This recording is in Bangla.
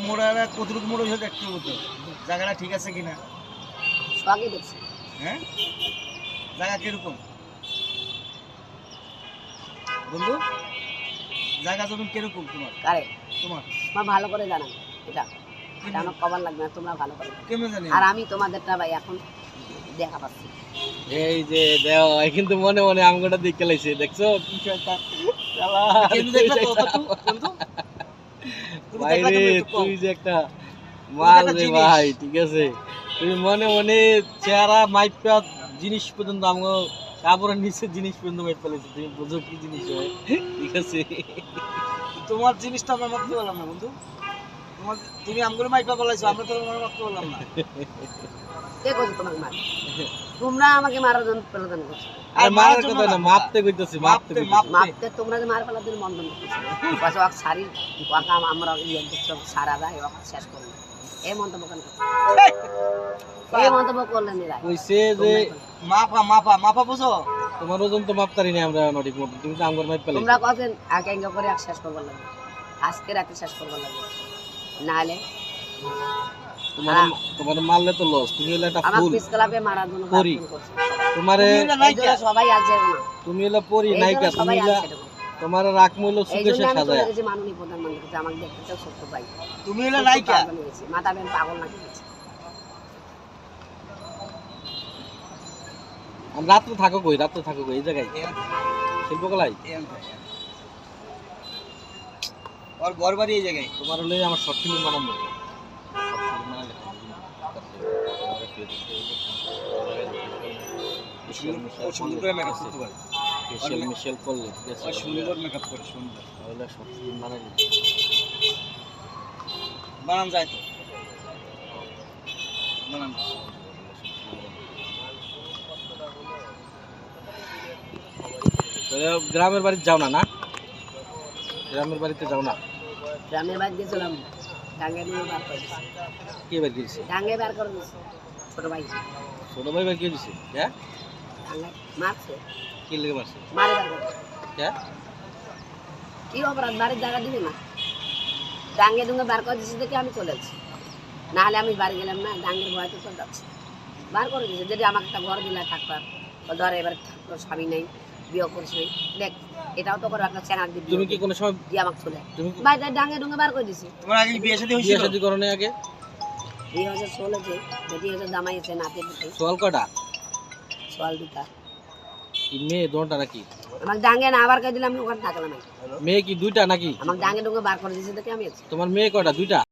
মোড়ারা কতটুকু মোড় হয়েছে দেখতে হতো, জায়গাটা ঠিক আছে কিনা। সবই দেখছি। হ্যাঁ, জায়গা কিরকম বন্ধু? জায়গা জমিন কিরকম তোমার? কারে তোমার তোমার ভালো করে জানান এটা, এটা আমার কবার লাগবে না, তোমরা ভালো করে জানো। কেমন জানি আর আমি তোমাদেরটা ভাই এখন দেখা পাচ্ছি। এই যে দেও কিন্তু মনে মনে আমগোটা দেখে লাইছে, দেখছো কিছু একটা শালা কেমন দেখলা তো বন্ধু? তুমি ভাই দেখলা রে, তুমি একটু কম। তুই যে একটা মাল একটা রে জিনিস। ভাই, ঠিক আছে তুই মনে মনে চেহারা মাইপা জিনিস পর্যন্ত আমগো কাপড়ের নিচে জিনিস পর্যন্ত মাইপ ফেলেছে, তুমি বুঝো কি জিনিস হয়, ঠিক আছে। তোমার জিনিসটা আমরা মাপতে পারলাম না বন্ধু। তোমার তুমি আমগুলো মাইপা বলাইছো, আমরা তো তোমার মাপতে পারলাম না। কে করছো তোমাকে মার? তোমরা আমাকে মারার জন্য প্রলোভন করছো। আর মারার কথা না, মাপতে কইতাছি, মাপতে কইতাছি। মারতে তোমরা যে মার ফেলার জন্য বন্ধন করছো, পাশে ওয়াক সারি ওয়াকা আমরা ইয়ে দেখছো সারা যায় ওয়াকা শেষ করলো, এই মন্তব্য কেন করছো? এই মন্তব্য করলেন এরা। কইছে যে মাপা মাপা মাপা বুঝো। তোমার ওজন তো মাপতারি না আমরা নটিক মতো, তুমি তো আমগোর মাইপ ফেলেছো। তোমরা কখন আগে এঙ্গা করে এক শেষ করবার লাগবে, আজকে রাতে শেষ করবার লাগবে, নাহলে তোমার মারলে তো লস, তুমি হলো একটা আমার ফুল। পিস ক্লাবে মারার জন্য পরি। বাধ্য করছো। তোমারে এই জন্য সবাই আছে না, তুমি হলো পরি এই নায়িকা, জন্য তুমি সবাই হলো আছে এরকম। তোমার রাখ মইলো এই সুকেশে জন্য আমি চলে সাজায়া। গেছি মাননীয় প্রধানমন্ত্রীর কাছে, আমাকে দেখতে চাও ছোট্ট ভাই। তুমি হলে নায়িকা। মাথা বেন পাগল নাকি গেছে। আমরা রাত্রে থাকো কই, রাত্রে থাকো কই এই জায়গায় শিল্পকলায়। ওর ঘর বাড়ি এই জায়গায়। তোমার হলে আমার শর্ট ফিল্ম বানাবো, ও সুন্দর করে মেকআপ করতে পারে। ফেশিয়াল মিশিয়াল করলে ঠিক ও আছে, সুন্দর মেকআপ করে, সুন্দর তাহলে শর্ট ফিল্ম বানাইলে বানান যায় তো, বানান যায়। তাহলে গ্রামের বাড়িতে যাও না, না গ্রামের বাড়িতে যাও না। গ্রামের বাড়ি গেছিলাম, ডাঙ্গে নিয়ে বার করে দিছে, কে বের করেছে? ডাঙ্গে বার করে দিছে ছোট ভাই, ছোট ভাই বের করে দিছে? হ্যাঁ, ডাঙ্গে মারছে, কি লেগে মারছে? মারে বার করে দিছে। হ্যাঁ, কি অপরাধ, বাড়ির জায়গা দিবে না, ডাঙ্গে ডুঙ্গে বার করে দিছে দেখে আমি চলে যাচ্ছি, নাহলে আমি বাড়ি গেলাম না, ডাঙ্গের ভয় তো চলে যাচ্ছে, বার করে দিছে। যদি আমাকে একটা ঘর দিলে থাকতাম, ধর এবার থাকতো স্বামী নেই, বিয়ে করিস নাই, দেখ এটাও তো করে একটা চ্যানেল দিবি, তুমি কি কোনো সময় দিয়ে আমাকে চলে তুমি বাড়িতে ডাঙ্গে ডুঙ্গে বার করে দিছে। তোমার আগে বিয়ে শাদী বিয়ে হয়েছিল? শাদী করো না আগে? 2016-তে বেটি হচ্ছে জামাইছে নাতে পুতে সোয়াল কটা? সোয়াল দুটা, কি মেয়ে দুটা নাকি? আমাকে ডাঙ্গে না আবার কে দিলাম, আমি ওখানে থাকলাম, মেয়ে কি দুইটা নাকি? আমাকে ডাঙ্গে ডুঙ্গে বার করে দিছে দেখে আমি আছি। তোমার মেয়ে কটা? দুইটা?